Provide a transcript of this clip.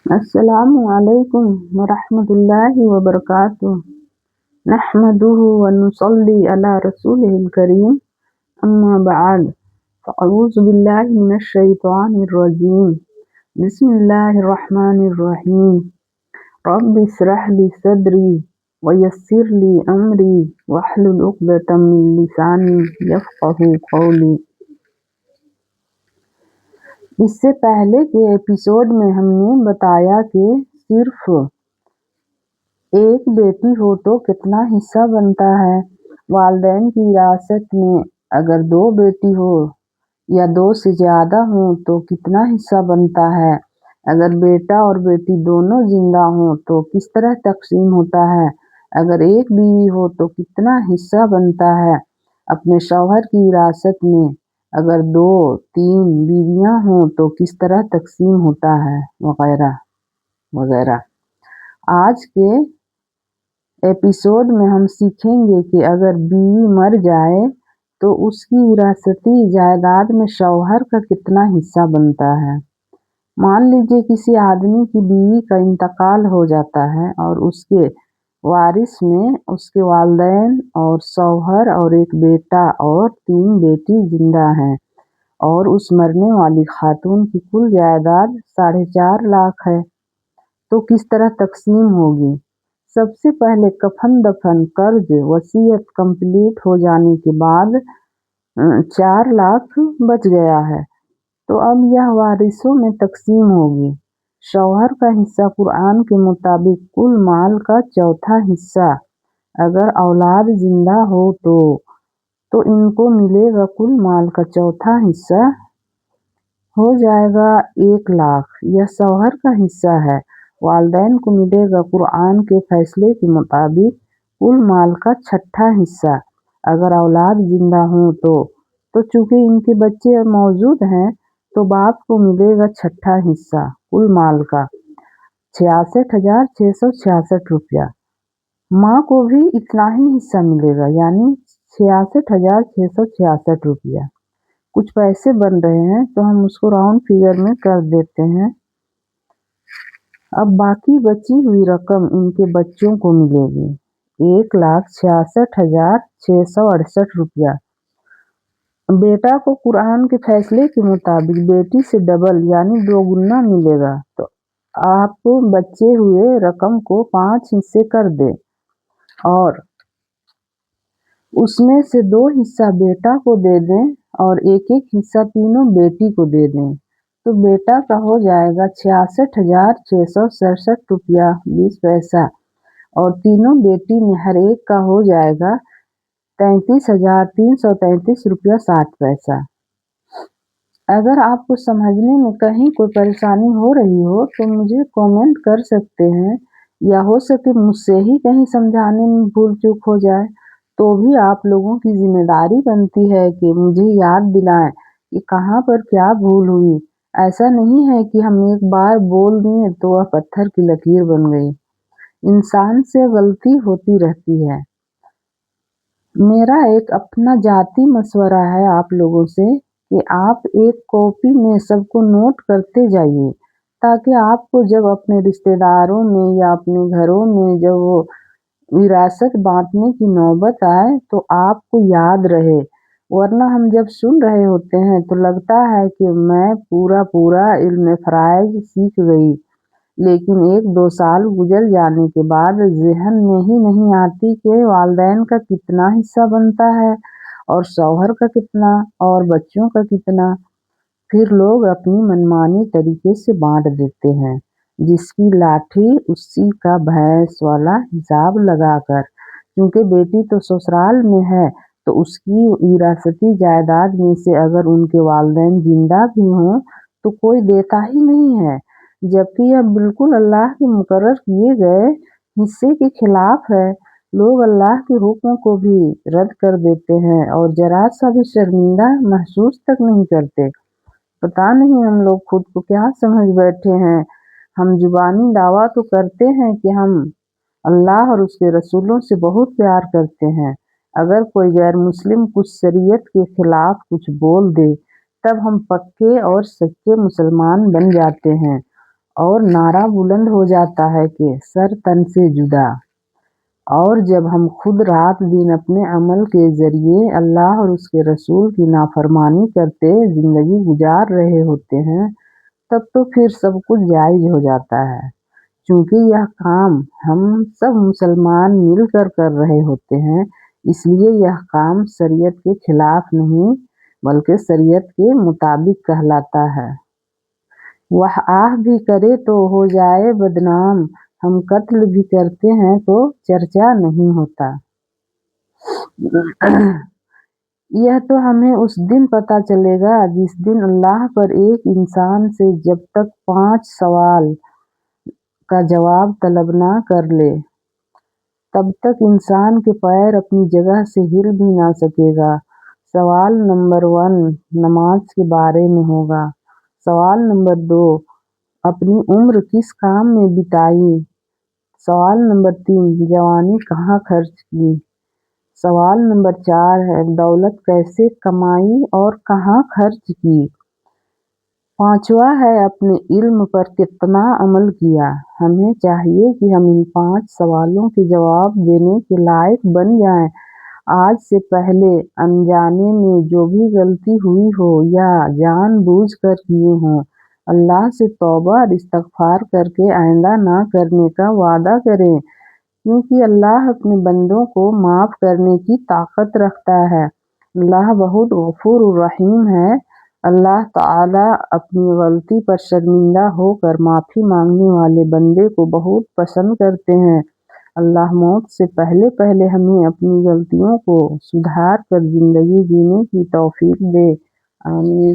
السلام علیکم ورحمۃ اللہ وبرکاتہ۔ نحمدہ ونصلی علی رسولہ الکریم، اما بعد، فاعوذ باللہ من الشیطان الرجیم، بسم اللہ الرحمن الرحیم۔ رب اشرح لی صدری ویسر لی امری واحلل عقدۃ من لسانی یفقہوا قولی۔ اس سے پہلے کے ایپیسوڈ میں ہم نے بتایا کہ صرف ایک بیٹی ہو تو کتنا حصہ بنتا ہے والدین کی وراثت میں، اگر دو بیٹی ہو یا دو سے زیادہ ہوں تو کتنا حصہ بنتا ہے، اگر بیٹا اور بیٹی دونوں زندہ ہوں تو کس طرح تقسیم ہوتا ہے، اگر ایک بیوی ہو تو کتنا حصہ بنتا ہے اپنے شوہر کی وراثت میں، اگر دو تین بیویاں ہوں تو کس طرح تقسیم ہوتا ہے، وغیرہ وغیرہ۔ آج کے ایپیسوڈ میں ہم سیکھیں گے کہ اگر بیوی مر جائے تو اس کی وراثتی جائیداد میں شوہر کا کتنا حصہ بنتا ہے۔ مان لیجیے کسی آدمی کی بیوی کا انتقال ہو جاتا ہے اور اس کے وارث میں اس کے والدین اور شوہر اور ایک بیٹا اور 3 بیٹی زندہ ہیں، اور اس مرنے والی خاتون کی کل جائیداد 4.5 لاکھ ہے، تو کس طرح تقسیم ہوگی؟ سب سے پہلے کفن دفن قرض وصیت کمپلیٹ ہو جانے کے بعد 4 لاکھ بچ گیا ہے، تو اب یہ وارثوں میں تقسیم ہوگی۔ شوہر کا حصہ قرآن کے مطابق کل مال کا 1/4 حصہ، اگر اولاد زندہ ہو تو ان کو ملے گا کل مال کا 1/4 حصہ، ہو جائے گا 1 لاکھ۔ یہ شوہر کا حصہ ہے۔ والدین کو ملے گا قرآن کے فیصلے کے مطابق کل مال کا 1/6 حصہ، اگر اولاد زندہ ہوں تو چونکہ ان کے بچے موجود ہیں تو باپ کو ملے گا 1/6 حصہ کل مال کا 66,666 روپیہ، ماں کو بھی اتنا ہی حصہ ملے گا، یعنی 66,666 روپیہ۔ کچھ پیسے بن رہے ہیں تو ہم اس کو راؤنڈ فگر میں کر دیتے ہیں۔ اب باقی بچی ہوئی رقم ان کے بچوں کو ملے گی 1,66,668 روپیہ۔ بیٹا کو قرآن کے فیصلے کے مطابق بیٹی سے ڈبل یعنی 2 گنا ملے گا، تو آپ بچے ہوئے رقم کو 5 حصے کر دیں اور اس میں سے 2 حصہ بیٹا کو دے دیں اور 1 حصہ تینوں بیٹی کو دے دیں، تو بیٹا کا ہو جائے گا 66,667 روپیہ 20 پیسہ، اور تینوں بیٹی میں ہر ایک کا ہو جائے گا 33,333 روپیہ 60 پیسہ۔ اگر آپ کو سمجھنے میں کہیں کوئی پریشانی ہو رہی ہو تو مجھے کامنٹ کر سکتے ہیں، یا ہو سکے مجھ سے ہی کہیں سمجھانے میں بھول چوک ہو جائے تو بھی آپ لوگوں کی ذمہ داری بنتی ہے کہ مجھے یاد دلائیں کہ کہاں پر کیا بھول ہوئی۔ ایسا نہیں ہے کہ ہم ایک بار بول دیں تو وہ پتھر کی لکیر بن گئی۔ انسان سے غلطی ہوتی رہتی ہے۔ میرا ایک اپنا ذاتی مشورہ ہے آپ لوگوں سے کہ آپ ایک کاپی میں سب کو نوٹ کرتے جائیے، تاکہ آپ کو جب اپنے رشتہ داروں میں یا اپنے گھروں میں جب وہ وراثت بانٹنے کی نوبت آئے تو آپ کو یاد رہے، ورنہ ہم جب سن رہے ہوتے ہیں تو لگتا ہے کہ میں پورا علم فرائض سیکھ گئی، لیکن 1-2 سال گزر جانے کے بعد ذہن میں ہی نہیں آتی کہ والدین کا کتنا حصہ بنتا ہے اور شوہر کا کتنا اور بچوں کا کتنا۔ پھر لوگ اپنی منمانی طریقے سے بانٹ دیتے ہیں، جس کی لاٹھی اسی کا بھینس والا حساب لگا کر، کیونکہ بیٹی تو سسرال میں ہے تو اس کی وراثتی جائیداد میں سے اگر ان کے والدین زندہ بھی ہوں تو کوئی دیتا ہی نہیں ہے، جبکہ یہ بالکل اللہ کے مقرر کیے گئے حصے کے خلاف ہے۔ لوگ اللہ کے حکم کو بھی رد کر دیتے ہیں اور ذرا سا بھی شرمندہ محسوس تک نہیں کرتے۔ پتہ نہیں ہم لوگ خود کو کیا سمجھ بیٹھے ہیں۔ ہم زبانی دعویٰ تو کرتے ہیں کہ ہم اللہ اور اس کے رسولوں سے بہت پیار کرتے ہیں، اگر کوئی غیر مسلم کچھ شریعت کے خلاف کچھ بول دے تب ہم پکے اور سچے مسلمان بن جاتے ہیں اور نعرہ بلند ہو جاتا ہے کہ سر تن سے جدا۔ اور جب ہم خود رات دن اپنے عمل کے ذریعے اللہ اور اس کے رسول کی نافرمانی کرتے زندگی گزار رہے ہوتے ہیں تب تو پھر سب کچھ جائز ہو جاتا ہے، چونکہ یہ کام ہم سب مسلمان مل کر کر رہے ہوتے ہیں، اس لیے یہ کام شریعت کے خلاف نہیں بلکہ شریعت کے مطابق کہلاتا ہے۔ وہ آہ بھی کرے تو ہو جائے بدنام، ہم قتل بھی کرتے ہیں تو چرچا نہیں ہوتا۔ یہ تو ہمیں اس دن پتہ چلے گا جس دن اللہ پر ایک انسان سے جب تک 5 سوال کا جواب طلب نہ کر لے تب تک انسان کے پیر اپنی جگہ سے ہل بھی نہ سکے گا۔ سوال نمبر 1 نماز کے بارے میں ہوگا۔ سوال نمبر 2 اپنی عمر کس کام میں بتائی۔ سوال نمبر 3 جوانی کہاں خرچ کی۔ سوال نمبر 4 ہے دولت کیسے کمائی اور کہاں خرچ کی۔ 5واں ہے اپنے علم پر کتنا عمل کیا۔ ہمیں چاہیے کہ ہم ان 5 سوالوں کے جواب دینے کے لائق بن جائیں۔ آج سے پہلے انجانے میں جو بھی غلطی ہوئی ہو یا جان بوجھ کر کیے ہوں، اللہ سے توبہ اور استغفار کر کے آئندہ نہ کرنے کا وعدہ کریں، کیونکہ اللہ اپنے بندوں کو معاف کرنے کی طاقت رکھتا ہے۔ اللہ بہت غفور الرحیم ہے۔ اللہ تعالیٰ اپنی غلطی پر شرمندہ ہو کر معافی مانگنے والے بندے کو بہت پسند کرتے ہیں۔ اللہ موت سے پہلے پہلے ہمیں اپنی غلطیوں کو سدھار کر زندگی جینے کی توفیق دے۔ آمین۔